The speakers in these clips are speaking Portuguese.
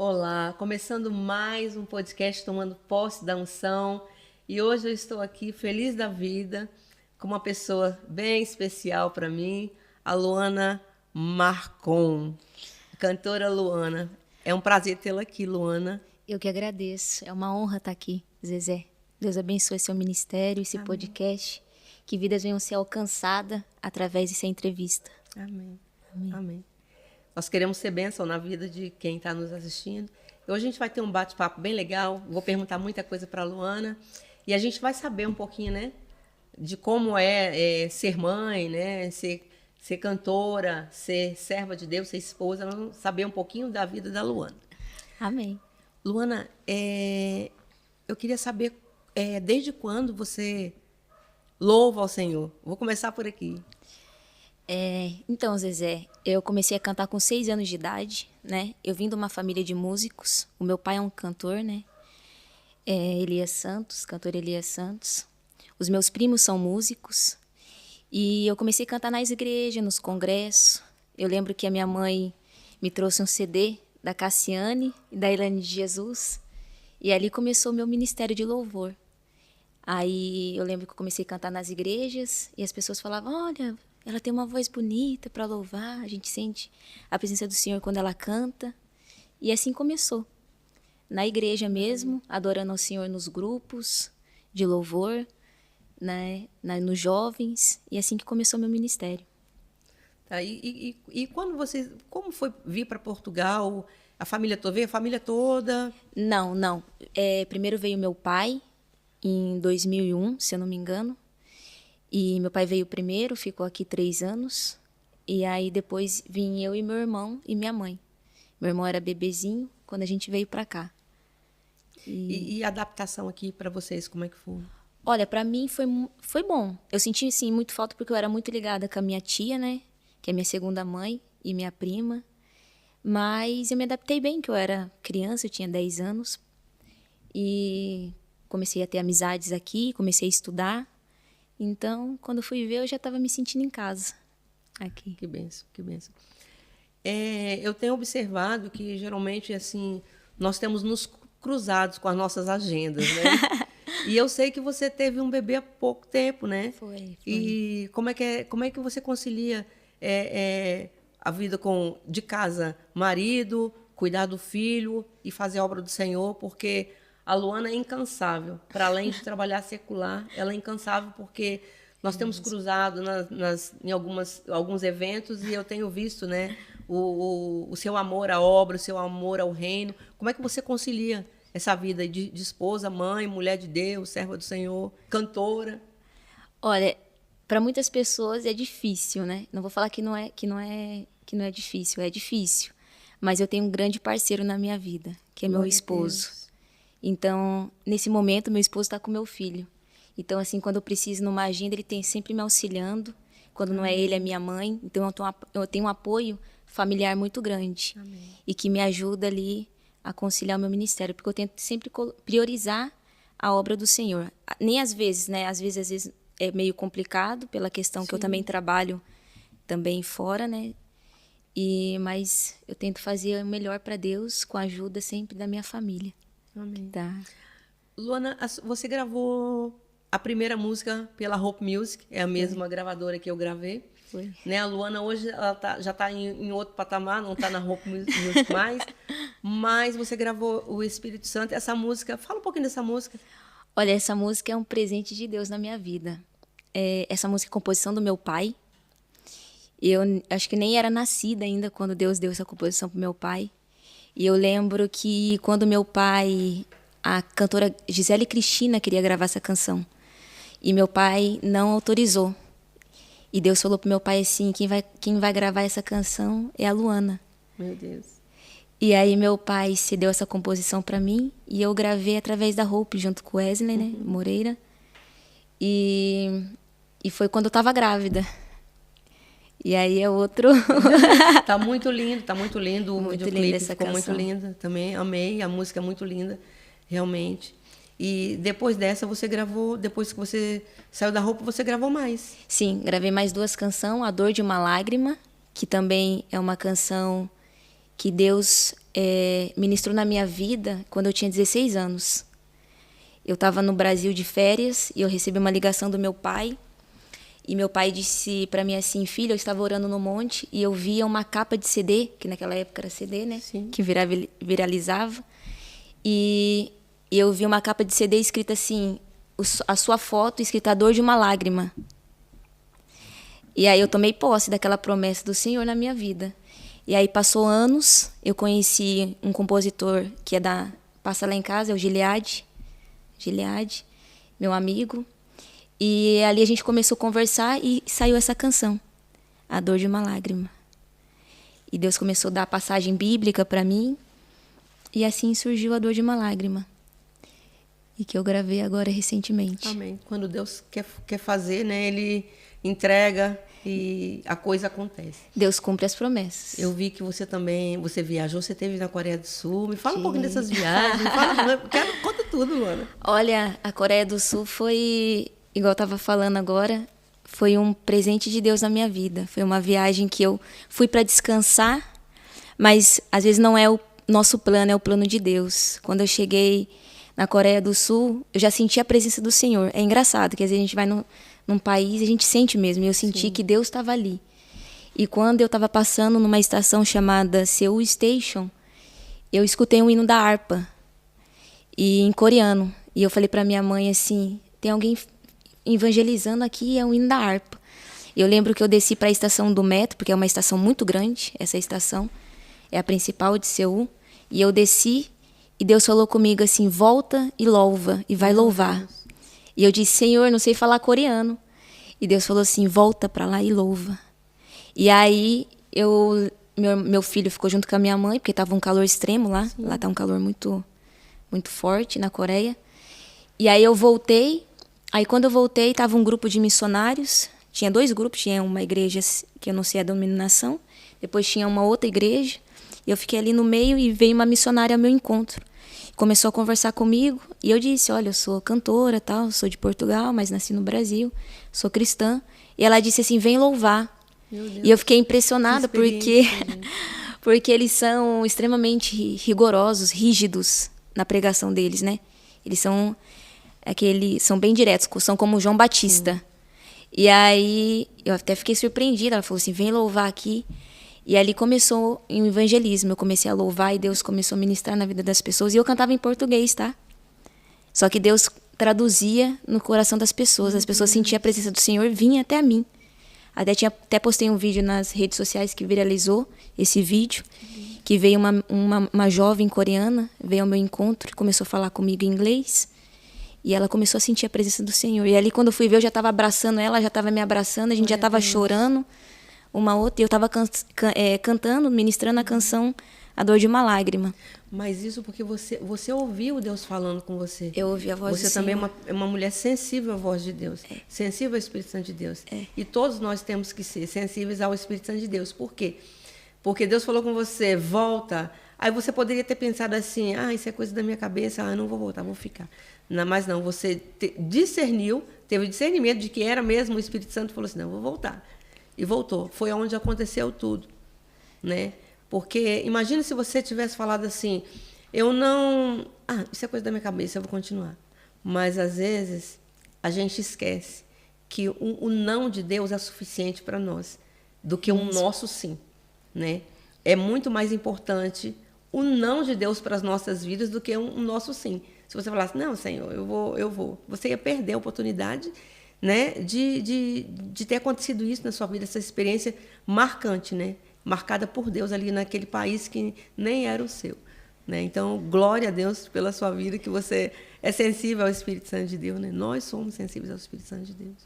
Olá, começando mais um podcast Tomando Posse da Unção. E hoje eu estou aqui feliz da vida com uma pessoa bem especial para mim, a Luana Marcon, cantora Luana. É um prazer tê-la aqui, Luana. Eu que agradeço. É uma honra estar aqui, Zezé. Deus abençoe seu ministério, esse Amém. podcast. Que vidas venham ser alcançadas através dessa entrevista. Amém. Amém. Amém. Nós queremos ser bênção na vida de quem está nos assistindo. Hoje a gente vai ter um bate-papo bem legal. Vou perguntar muita coisa para a Luana. E a gente vai saber um pouquinho, né? De como é ser mãe, né? Ser cantora, ser serva de Deus, ser esposa. Nós vamos saber um pouquinho da vida da Luana. Amém. Luana, eu queria saber desde quando você louva ao Senhor. Vou começar por aqui. Então, Zezé, eu comecei a cantar com 6 anos de idade, né? Eu vim de uma família de músicos. O meu pai é um cantor, né? Elias Santos, cantor Elias Santos. Os meus primos são músicos. E eu comecei a cantar nas igrejas, nos congressos. Eu lembro que a minha mãe me trouxe um CD da Cassiane e da Ilane de Jesus. E ali começou o meu ministério de louvor. Aí eu lembro que eu comecei a cantar nas igrejas e as pessoas falavam, olha, ela tem uma voz bonita para louvar, a gente sente a presença do Senhor quando ela canta. E assim começou. Na igreja mesmo, adorando ao Senhor nos grupos de louvor, né, nos jovens, e assim que começou meu ministério. Tá, e quando você, como foi vir para Portugal? A família toda veio? A família toda? Não. Primeiro veio meu pai, em 2001, se eu não me engano. E meu pai veio primeiro, ficou aqui 3 anos. E aí depois vim eu e meu irmão e minha mãe. Meu irmão era bebezinho quando a gente veio para cá. E a adaptação aqui para vocês, como é que foi? Olha, para mim foi bom. Eu senti, assim, muito falta porque eu era muito ligada com a minha tia, né? Que é minha segunda mãe e minha prima. Mas eu me adaptei bem, que eu era criança, eu tinha 10 anos. E comecei a ter amizades aqui, comecei a estudar. Então, quando eu fui ver, eu já estava me sentindo em casa aqui. Que bênção, que bênção. Eu tenho observado que, geralmente, assim, nós temos nos cruzados com as nossas agendas, né? E eu sei que você teve um bebê há pouco tempo, né? Foi. E como é que você concilia a vida de casa, marido, cuidar do filho e fazer a obra do Senhor? Porque a Luana é incansável. Para além de trabalhar secular, ela é incansável porque nós temos cruzado em alguns eventos e eu tenho visto, né, o seu amor à obra, o seu amor ao reino. Como é que você concilia essa vida de esposa, mãe, mulher de Deus, serva do Senhor, cantora? Olha, para muitas pessoas é difícil, né? Não vou falar que não é difícil, é difícil. Mas eu tenho um grande parceiro na minha vida, que é meu Glória a esposo. Deus. Então, nesse momento, meu esposo está com meu filho. Então, assim, quando eu preciso numa agenda, ele tem sempre me auxiliando. Quando não é ele, é minha mãe. Então, eu tenho um apoio familiar muito grande. Amém. E que me ajuda ali a conciliar o meu ministério. Porque eu tento sempre priorizar a obra do Senhor. Nem às vezes, né? Às vezes é meio complicado pela questão que eu também trabalho também fora, né? Mas eu tento fazer o melhor para Deus com a ajuda sempre da minha família. Amém. Tá. Luana, você gravou a primeira música pela Hope Music, é a mesma gravadora que eu gravei. Foi. Né? A Luana hoje ela já está em outro patamar, não está na Hope Music mais, mas você gravou o Espírito Santo. Essa música, fala um pouquinho dessa música. Olha, essa música é um presente de Deus na minha vida. Essa música é composição do meu pai. Eu acho que nem era nascida ainda quando Deus deu essa composição pro meu pai. E eu lembro que quando meu pai, a cantora Gisele Cristina queria gravar essa canção. E meu pai não autorizou. E Deus falou pro meu pai assim, quem vai gravar essa canção é a Luana. Meu Deus. E aí meu pai cedeu essa composição para mim e eu gravei através da Hope junto com Wesley, né, Moreira. E foi quando eu estava grávida. E aí é outro... Tá muito lindo, tá muito lindo. O Muito videoclipe linda essa ficou canção. muito linda também. Amei, a música é muito linda, realmente. E depois dessa você gravou, depois que você saiu da Roupa, você gravou mais. Sim, gravei mais 2 canções, A Dor de uma Lágrima, que também é uma canção que Deus ministrou na minha vida quando eu tinha 16 anos. Eu estava no Brasil de férias e eu recebi uma ligação do meu pai. E meu pai disse para mim assim: filha, eu estava orando no monte e eu via uma capa de CD, que naquela época era CD, né? Sim. Que viralizava. E eu vi uma capa de CD escrita assim, a sua foto escrita "A dor de uma lágrima". E aí eu tomei posse daquela promessa do Senhor na minha vida. E aí passou anos, eu conheci um compositor que passa lá em casa, é o Gilead, meu amigo. E ali a gente começou a conversar e saiu essa canção, A Dor de uma Lágrima. E Deus começou a dar a passagem bíblica para mim, e assim surgiu A Dor de uma Lágrima. E que eu gravei agora recentemente. Amém. Quando Deus quer fazer, né, Ele entrega e a coisa acontece. Deus cumpre as promessas. Eu vi que você também, você viajou, você esteve na Coreia do Sul. Me fala um pouquinho dessas viagens. Conta tudo, Luana. Olha, a Coreia do Sul foi, igual eu estava falando agora, foi um presente de Deus na minha vida. Foi uma viagem que eu fui para descansar, mas às vezes não é o nosso plano, é o plano de Deus. Quando eu cheguei na Coreia do Sul, eu já senti a presença do Senhor. É engraçado, que às vezes a gente vai num país e a gente sente mesmo. E eu senti Sim. que Deus estava ali. E quando eu estava passando numa estação chamada Seoul Station, eu escutei um hino da harpa, e em coreano. E eu falei para minha mãe assim: tem alguém evangelizando aqui, é um hino da harpa. Eu lembro que eu desci para a estação do metro, porque é uma estação muito grande, essa estação é a principal de Seul. E eu desci e Deus falou comigo assim: volta e louva, e vai louvar. E eu disse: Senhor, não sei falar coreano. E Deus falou assim: volta para lá e louva. E aí meu filho ficou junto com a minha mãe, porque estava um calor extremo lá. Sim. Lá está um calor muito, muito forte na Coreia. E aí eu voltei. Aí quando eu voltei, estava um grupo de missionários. Tinha 2 grupos. Tinha uma igreja que eu não sei a denominação. Depois tinha uma outra igreja. E eu fiquei ali no meio e veio uma missionária ao meu encontro. Começou a conversar comigo e eu disse: olha, eu sou cantora, tal, sou de Portugal, mas nasci no Brasil, sou cristã. E ela disse assim: vem louvar. E eu fiquei impressionada porque eles são extremamente rigorosos, rígidos na pregação deles, né? Eles são bem diretos, são como João Batista. Sim. E aí eu até fiquei surpreendida. Ela falou assim: vem louvar aqui. E ali começou o evangelismo. Eu comecei a louvar e Deus começou a ministrar na vida das pessoas. E eu cantava em português, tá? Só que Deus traduzia no coração das pessoas. As pessoas sentiam a presença do Senhor, vinha até mim. Até postei um vídeo nas redes sociais que viralizou esse vídeo. Que veio uma jovem coreana, veio ao meu encontro e começou a falar comigo em inglês. E ela começou a sentir a presença do Senhor. E ali, quando eu fui ver, eu já estava abraçando ela, já estava me abraçando, a gente já estava chorando uma outra, e eu estava cantando, ministrando a canção A Dor de uma Lágrima. Mas isso porque você ouviu Deus falando com você. Eu ouvi a voz do Senhor. Você também é uma mulher sensível à voz de Deus, sensível ao Espírito Santo de Deus. E todos nós temos que ser sensíveis ao Espírito Santo de Deus. Por quê? Porque Deus falou com você: volta. Aí você poderia ter pensado assim: isso é coisa da minha cabeça, eu não vou voltar, vou ficar. Não, mas não, você discerniu, teve discernimento de que era mesmo o Espírito Santo, falou assim: não, vou voltar. E voltou. Foi onde aconteceu tudo, né? Porque imagina se você tivesse falado assim: eu não... isso é coisa da minha cabeça, eu vou continuar. Mas, às vezes, a gente esquece que o não de Deus é suficiente para nós do que um nosso sim, né? É muito mais importante o não de Deus para as nossas vidas do que um nosso sim. Se você falasse: não, Senhor, eu vou. Você ia perder a oportunidade, né, de ter acontecido isso na sua vida, essa experiência marcante, né, marcada por Deus ali naquele país que nem era o seu, né? Então, glória a Deus pela sua vida, que você é sensível ao Espírito Santo de Deus, né? Nós somos sensíveis ao Espírito Santo de Deus.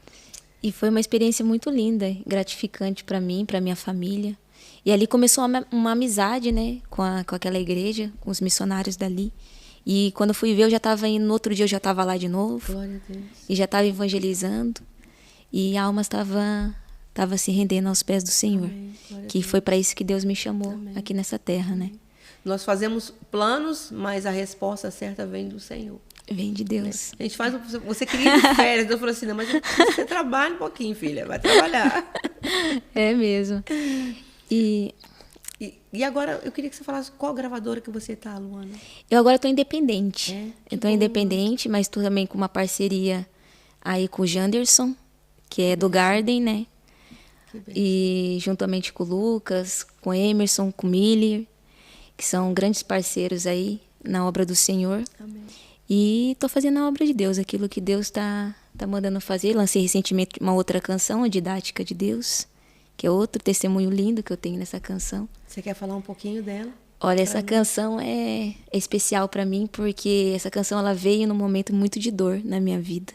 E foi uma experiência muito linda, gratificante para mim, para minha família. E ali começou uma amizade, né, com aquela igreja, com os missionários dali. E quando eu fui ver, eu já estava indo, no outro dia eu já estava lá de novo. Glória a Deus. E já estava evangelizando. E a alma estava se rendendo aos pés do Senhor. Amém. Que foi para isso que Deus me chamou. Amém. Aqui nessa terra, né? Nós fazemos planos, mas a resposta certa vem do Senhor. Vem de Deus. A gente faz... Você queria ir de férias. Deus falou assim: não, mas você trabalha um pouquinho, filha. Vai trabalhar. É mesmo. E agora eu queria que você falasse qual gravadora que você tá, Luana. Eu agora estou independente. Que Eu estou bom. independente, mas estou também com uma parceria aí com o Janderson, que é do Garden, né? Que bem. E juntamente com o Lucas, com o Emerson, com o Miller, que são grandes parceiros aí na obra do Senhor. Amém. E estou fazendo a obra de Deus, aquilo que Deus está mandando fazer. Lancei recentemente uma outra canção, a Didática de Deus, que é outro testemunho lindo que eu tenho nessa canção. Você quer falar um pouquinho dela? Olha, essa canção é especial para mim, porque essa canção ela veio num momento muito de dor na minha vida.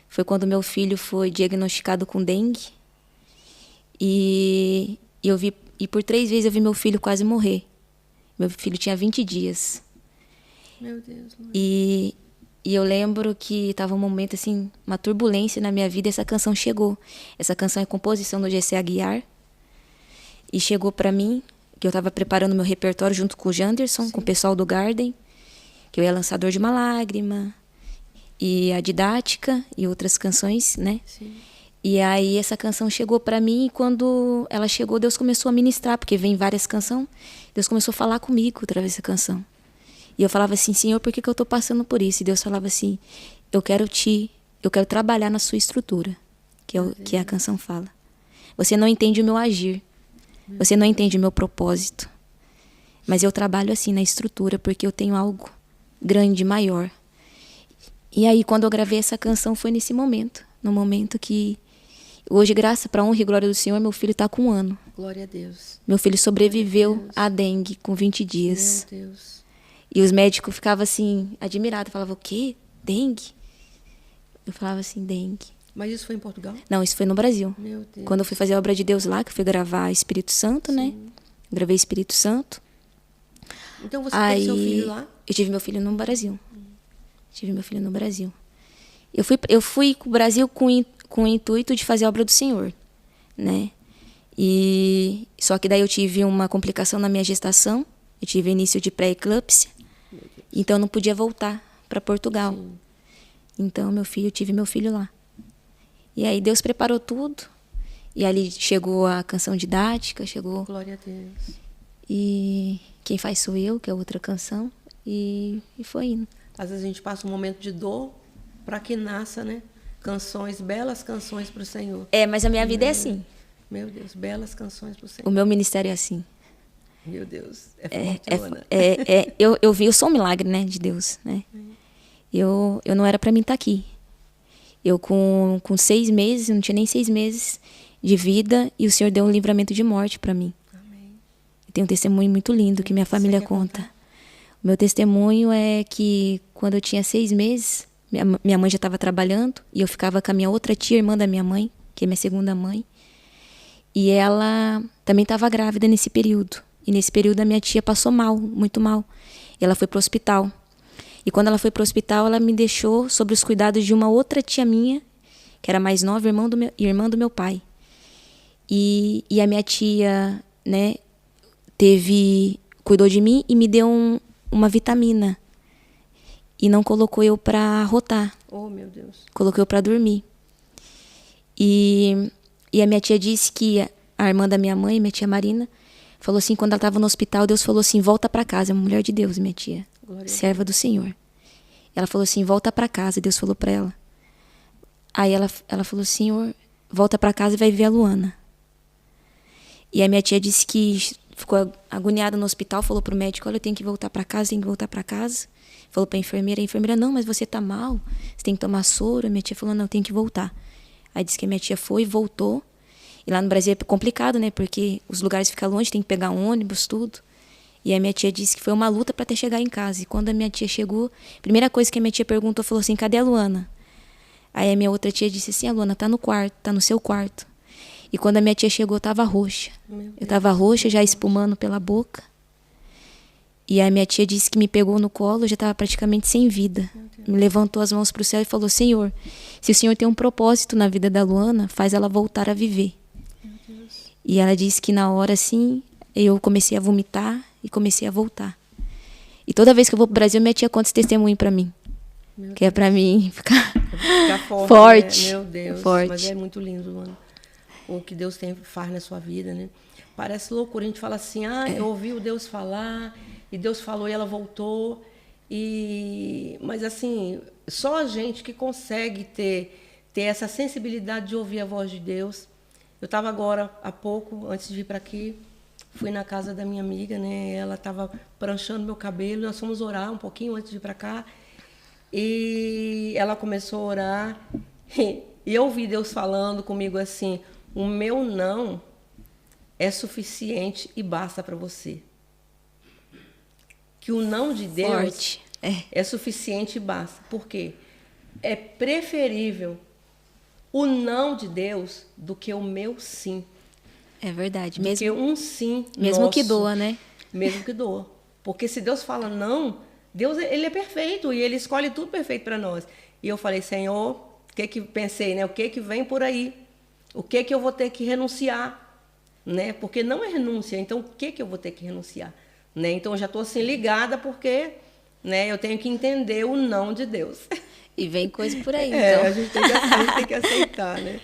Foi quando meu filho foi diagnosticado com dengue. E por 3 vezes eu vi meu filho quase morrer. Meu filho tinha 20 dias. Meu Deus. E eu lembro que estava um momento, assim, uma turbulência na minha vida e essa canção chegou. Essa canção é composição do G.C. Aguiar. E chegou para mim, que eu estava preparando meu repertório junto com o Janderson, com o pessoal do Garden, que eu ia Lançador de uma Lágrima, e a Didática, e outras canções, né? Sim. E aí essa canção chegou para mim e quando ela chegou, Deus começou a ministrar, porque vem várias canções. Deus começou a falar comigo através dessa canção. E eu falava assim, Senhor, por que eu tô passando por isso? E Deus falava assim, eu quero trabalhar na sua estrutura, que a canção fala. Você não entende o meu agir, você não entende o meu propósito, mas eu trabalho assim na estrutura, porque eu tenho algo grande, maior. E aí quando eu gravei essa canção foi nesse momento, no momento que hoje, graças para a honra e glória do Senhor, meu filho está com 1 ano. Glória a Deus. Meu filho sobreviveu à dengue com 20 dias. Meu Deus. E os médicos ficavam assim, admirados. Falavam, o quê? Dengue? Eu falava assim, dengue. Mas isso foi em Portugal? Não, isso foi no Brasil. Meu Deus. Quando eu fui fazer a obra de Deus lá, que eu fui gravar Espírito Santo, né? Gravei Espírito Santo. Então você teve seu filho lá? Eu tive meu filho no Brasil. Tive meu filho no Brasil. Eu fui com o Brasil com o intuito de fazer a obra do Senhor, né? E só que daí eu tive uma complicação na minha gestação. Eu tive início de pré-eclâmpsia. Então eu não podia voltar para Portugal. Sim. Então eu tive meu filho lá. E aí Deus preparou tudo. E ali chegou a canção didática, chegou. Glória a Deus. E Quem Faz Sou Eu, que é outra canção. E foi indo. Às vezes a gente passa um momento de dor para que nasça, né? Canções, belas canções para o Senhor. Mas a minha vida é assim. Meu Deus, belas canções para o Senhor. O meu ministério é assim. Meu Deus, é forte, Luana. Eu sou um milagre, né, de Deus, né? Eu não era para mim estar aqui. Eu com 6 meses, não tinha nem 6 meses de vida, e o Senhor deu um livramento de morte para mim. Amém. Tem um testemunho muito lindo que minha família conta. O meu testemunho é que quando eu tinha 6 meses, minha mãe já estava trabalhando, e eu ficava com a minha outra tia, irmã da minha mãe, que é minha segunda mãe, e ela também estava grávida nesse período. E nesse período a minha tia passou mal, muito mal. E ela foi para o hospital. E quando ela foi para o hospital, ela me deixou sob os cuidados de uma outra tia minha, que era mais nova, irmã do meu pai. E a minha tia, né, cuidou de mim e me deu uma vitamina. E não colocou eu para arrotar. Oh, meu Deus. Colocou eu para dormir. E a minha tia disse que a irmã da minha mãe, minha tia Marina, falou assim, quando ela estava no hospital, Deus falou assim, volta para casa. É uma mulher de Deus, minha tia. Glória serva do Senhor. Ela falou assim, volta para casa. Deus falou para ela. Aí ela falou, Senhor, volta para casa e vai ver a Luana. E a minha tia disse que ficou agoniada no hospital, falou pro médico, olha, eu tenho que voltar para casa, tenho que voltar para casa. Falou para a enfermeira, não, mas você tá mal, você tem que tomar soro. A minha tia falou, não, eu tenho que voltar. Aí disse que a minha tia foi, voltou. E lá no Brasil é complicado, né? Porque os lugares ficam longe, tem que pegar um ônibus, tudo. E a minha tia disse que foi uma luta para até chegar em casa. E quando a minha tia chegou, a primeira coisa que a minha tia perguntou, falou assim, cadê a Luana? Aí a minha outra tia disse assim, a Luana tá no quarto, tá no seu quarto. E quando a minha tia chegou, eu tava roxa. Eu tava roxa, já espumando pela boca. E a minha tia disse que me pegou no colo, eu já estava praticamente sem vida. Me levantou as mãos para o céu e falou, Senhor, se o Senhor tem um propósito na vida da Luana, faz ela voltar a viver. E ela disse que na hora, assim, eu comecei a vomitar e comecei a voltar. E toda vez que eu vou pro Brasil, minha tia conta esse testemunho para mim. Que é para mim ficar forte. forte. Né? Meu Deus, forte. Mas é muito lindo, Luana. o que Deus faz na sua vida, né? Parece loucura, a gente fala assim, eu ouvi o Deus falar, e Deus falou e ela voltou. Mas assim, só a gente que consegue ter essa sensibilidade de ouvir a voz de Deus. Eu estava agora, há pouco, antes de vir para aqui, fui na casa da minha amiga, né? Ela estava pranchando meu cabelo, nós fomos orar um pouquinho antes de ir para cá. E ela começou a orar, e eu ouvi Deus falando comigo assim, o meu não é suficiente e basta para você. Que o não de Deus é suficiente e basta. Por quê? É preferível o não de Deus do que o meu sim. É verdade. Do que um sim mesmo nosso, que doa, né? Mesmo que doa. Porque se Deus fala não, Deus ele é perfeito e ele escolhe tudo perfeito para nós. E eu falei, Senhor, o que pensei, né? O que vem por aí? O que eu vou ter que renunciar, né? Porque não é renúncia, então o que eu vou ter que renunciar, né? Então eu já estou assim ligada porque, né, eu tenho que entender o não de Deus. E vem coisa por aí, então. A gente tem que aceitar, né?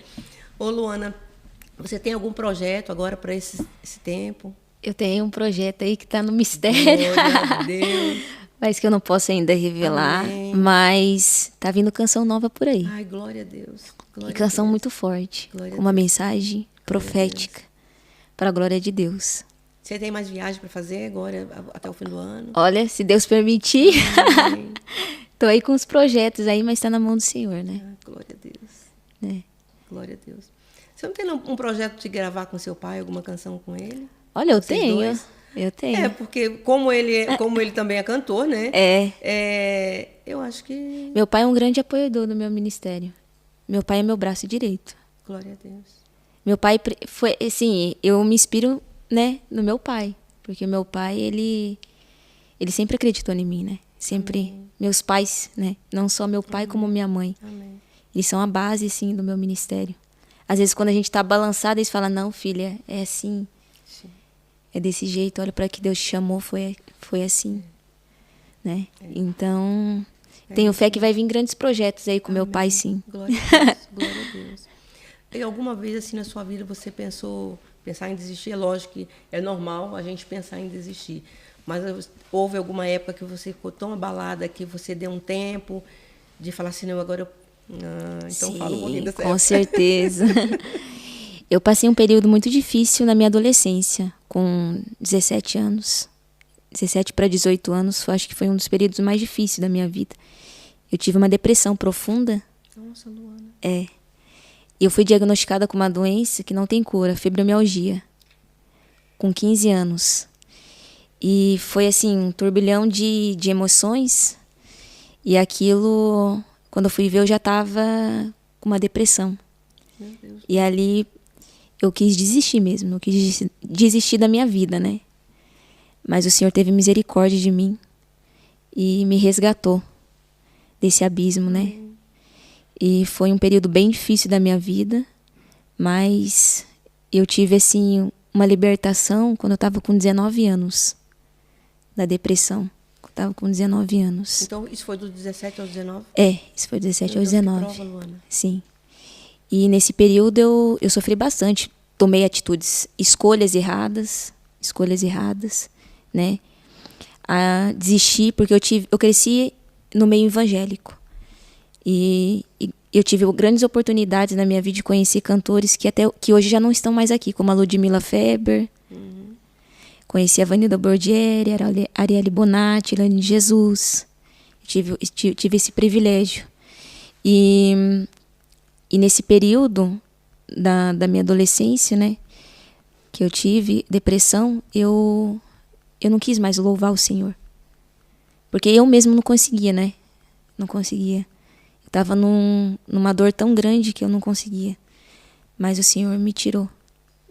Ô, Luana, você tem algum projeto agora para esse tempo? Eu tenho um projeto aí que está no mistério. Glória a Deus. Mas que eu não posso ainda revelar. Amém. Mas tá vindo canção nova por aí. Ai, glória a Deus. E canção muito forte. Com uma mensagem profética para a glória de Deus. Você tem mais viagem para fazer agora, até o fim do ano? Olha, se Deus permitir. Tô aí com os projetos aí, mas tá na mão do Senhor, né? Glória a Deus. Glória a Deus. Você não tem um projeto de gravar com seu pai alguma canção com ele? Olha, eu tenho. Eu tenho. Porque como ele também é cantor, né? Eu acho que... Meu pai é um grande apoiador do meu ministério. Meu pai é meu braço direito. Glória a Deus. Meu pai foi, assim, eu me inspiro, né, no meu pai. Porque meu pai, ele sempre acreditou em mim, né? Sempre. Amém. Meus pais, né? Não só meu pai, como minha mãe. Amém. Eles são a base, sim, do meu ministério. Às vezes, quando a gente tá balançada, eles falam, não, filha, é assim. Sim. É desse jeito, olha, para que Deus te chamou, foi assim. Né? Então, tenho fé que vai vir grandes projetos aí com meu pai, sim. Glória a Deus, glória a Deus. E alguma vez, assim, na sua vida, você pensar em desistir? É lógico que é normal a gente pensar em desistir. Mas houve alguma época que você ficou tão abalada que você deu um tempo de falar assim, não, agora então fala um pouquinho dessa época. Com certeza. Eu passei um período muito difícil na minha adolescência, com 17 anos. 17 para 18 anos, acho que foi um dos períodos mais difíceis da minha vida. Eu tive uma depressão profunda. Nossa, Luana. Eu fui diagnosticada com uma doença que não tem cura, fibromialgia, com 15 anos. E foi assim, um turbilhão de emoções. E aquilo, quando eu fui ver, eu já estava com uma depressão. Meu Deus. E ali eu quis desistir mesmo, eu quis desistir da minha vida, né? Mas o Senhor teve misericórdia de mim e me resgatou desse abismo, né? E foi um período bem difícil da minha vida, mas eu tive, assim, uma libertação quando eu estava com 19 anos, da depressão. Eu estava com 19 anos. Então, isso foi dos 17 aos 19? Isso foi dos 17 aos 19. Que prova, Luana. Sim. E nesse período eu sofri bastante. Tomei escolhas erradas, né? Desisti porque eu cresci no meio evangélico. E eu tive grandes oportunidades na minha vida de conhecer cantores que hoje já não estão mais aqui, como a Ludmilla Feber. Conheci a Vanilda Bordieri, a Arielle Bonatti, Elaine Jesus. Tive esse privilégio. E nesse período da minha adolescência, né, que eu tive depressão, eu não quis mais louvar o Senhor. Porque eu mesmo não conseguia, né? Não conseguia. Eu estava numa dor tão grande que eu não conseguia. Mas o Senhor me tirou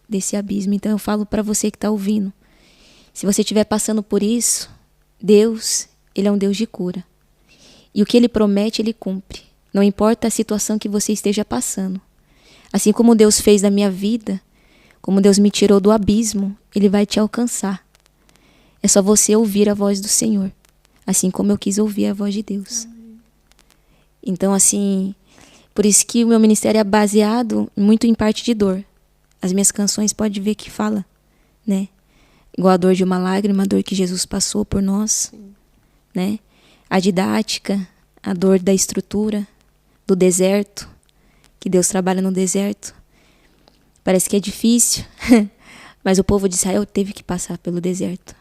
desse abismo. Então eu falo para você que está ouvindo. Se você estiver passando por isso, Deus, Ele é um Deus de cura. E o que Ele promete, Ele cumpre. Não importa a situação que você esteja passando. Assim como Deus fez na minha vida, como Deus me tirou do abismo, Ele vai te alcançar. É só você ouvir a voz do Senhor. Assim como eu quis ouvir a voz de Deus. Então, assim, por isso que o meu ministério é baseado muito em parte de dor. as minhas canções pode ver que fala, né? Igual a dor de uma lágrima, a dor que Jesus passou por nós, né? A didática, a dor da estrutura, do deserto, que Deus trabalha no deserto. Parece que é difícil, mas o povo de Israel teve que passar pelo deserto.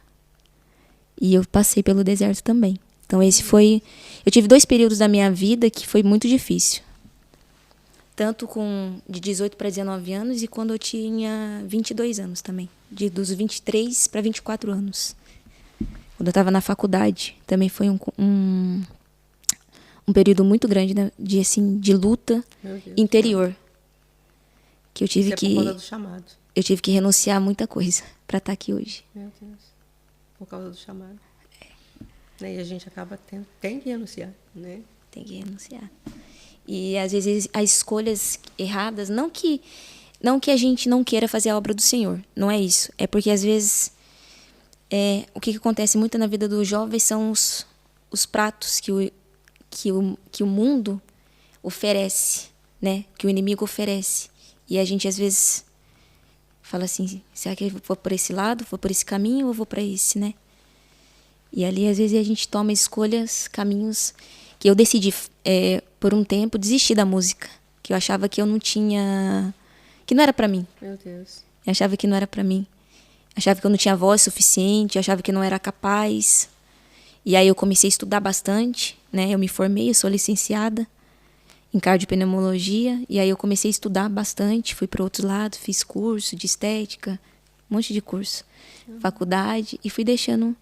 E eu passei pelo deserto também. Então eu tive 2 períodos da minha vida que foi muito difícil. Tanto de 18 para 19 anos e quando eu tinha 22 anos também. Dos 23 para 24 anos. Quando eu estava na faculdade. Também foi um período muito grande, né, de luta interior. Que eu tive Isso é por causa do chamado. Eu tive que renunciar a muita coisa para estar aqui hoje. Meu Deus. Por causa do chamado. Né? E a gente acaba tem que renunciar, né? Tem que renunciar. E às vezes as escolhas erradas, não que a gente não queira fazer a obra do Senhor, não é isso. É porque às vezes o que acontece muito na vida dos jovens são os pratos que o mundo oferece, né? Que o inimigo oferece. E a gente às vezes fala assim, será que eu vou por esse lado, vou por esse caminho ou vou para esse, né? E ali às vezes a gente toma escolhas, caminhos que eu decidi por um tempo desistir da música, que eu achava que eu não tinha, que não era para mim. Meu Deus. Eu achava que não era para mim. Achava que eu não tinha voz suficiente, achava que eu não era capaz. E aí eu comecei a estudar bastante, né? Eu me formei, eu sou licenciada em cardiopneumologia, e aí eu comecei a estudar bastante, fui para outros lados, fiz curso de estética, um monte de curso, faculdade, e fui deixando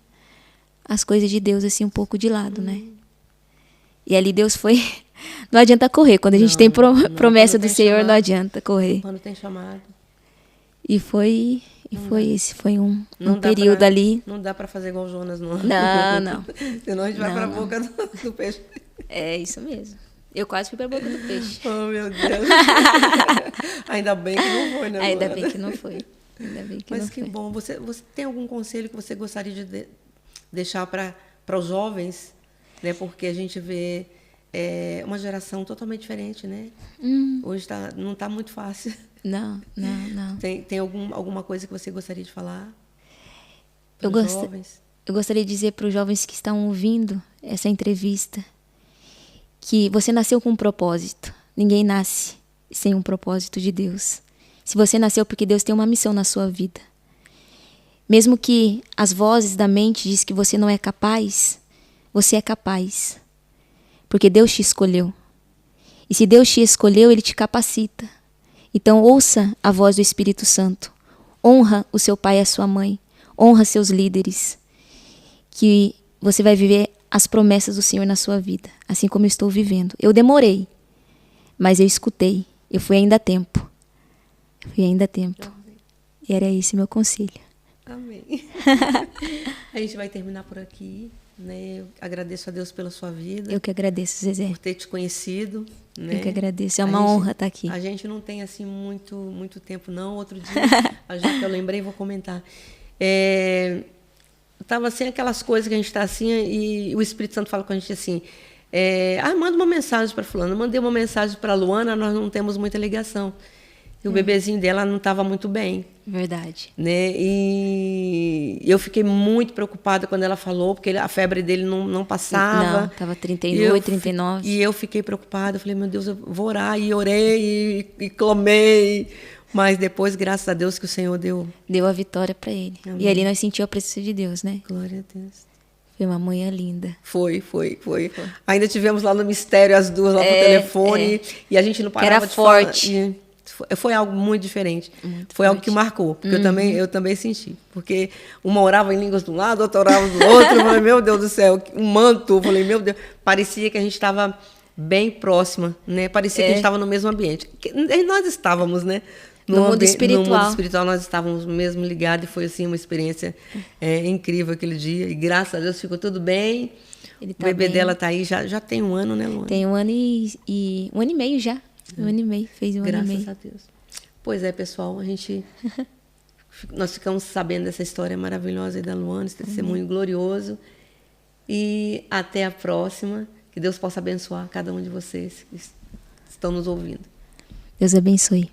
as coisas de Deus assim um pouco de lado, né? E ali Deus foi... Não adianta correr. Quando a gente tem promessa do Senhor, não adianta correr. Quando tem chamado. E foi um período ali. Não dá para fazer igual o Jonas, não. Não. Senão a gente vai para a boca do peixe. É isso mesmo. Eu quase fui para a boca do peixe. Oh, meu Deus. Ainda bem que não foi, né? Ainda bem que não foi. Mas que bom. Você tem algum conselho que você gostaria de deixar para os jovens, né? Porque a gente vê uma geração totalmente diferente, né? Hoje não está muito fácil. Não. Tem alguma coisa que você gostaria de falar para os jovens? Eu gostaria de dizer para os jovens que estão ouvindo essa entrevista que você nasceu com um propósito. Ninguém nasce sem um propósito de Deus. Se você nasceu porque Deus tem uma missão na sua vida. Mesmo que as vozes da mente diz que você não é capaz, você é capaz. Porque Deus te escolheu. E se Deus te escolheu, Ele te capacita. Então ouça a voz do Espírito Santo. Honra o seu pai e a sua mãe. Honra seus líderes. Que você vai viver as promessas do Senhor na sua vida. Assim como eu estou vivendo. Eu demorei, mas eu escutei. Eu fui ainda a tempo. E era esse meu conselho. Amém. A gente vai terminar por aqui, né? Eu agradeço a Deus pela sua vida. Eu que agradeço, Zezé. Por ter te conhecido, né? Eu que agradeço. É uma honra estar aqui. A gente não tem assim muito tempo, não. Outro dia, já que eu lembrei, vou comentar. Tava assim aquelas coisas que a gente está assim e o Espírito Santo fala com a gente assim: manda uma mensagem para fulano. Eu mandei uma mensagem para a Luana, nós não temos muita ligação. E o bebezinho dela não estava muito bem. Verdade. Né? E eu fiquei muito preocupada quando ela falou, porque a febre dele não passava. Não, estava 38, 39. E eu fiquei preocupada. Eu falei, meu Deus, eu vou orar. E orei e clamei. Mas depois, graças a Deus, que o Senhor deu a vitória para ele. Amém. E ali nós sentimos a presença de Deus, né? Glória a Deus. Foi uma manhã linda. Foi. Ainda tivemos lá no mistério as duas lá no telefone. E a gente não parava era de forte. falar. Foi algo muito diferente. Foi algo que marcou, porque eu também senti. Porque uma orava em línguas de um lado, outra orava do outro. Eu falei, meu Deus do céu, um manto. Eu falei, meu Deus. Parecia que a gente estava bem próxima, né? Parecia que a gente estava no mesmo ambiente. Nós estávamos, né? No mundo espiritual. No mundo espiritual nós estávamos mesmo ligados e foi assim uma experiência incrível aquele dia. E graças a Deus ficou tudo bem. Ele tá o bebê bem. dela está aí, já tem um ano, né, Luana? Tem um ano e 1 ano e meio já. 1 ano e meio, fez 1 ano e meio. Graças a Deus. Pois é, pessoal, nós ficamos sabendo dessa história maravilhosa aí da Luana, esse testemunho glorioso. E até a próxima. Que Deus possa abençoar cada um de vocês que estão nos ouvindo. Deus abençoe.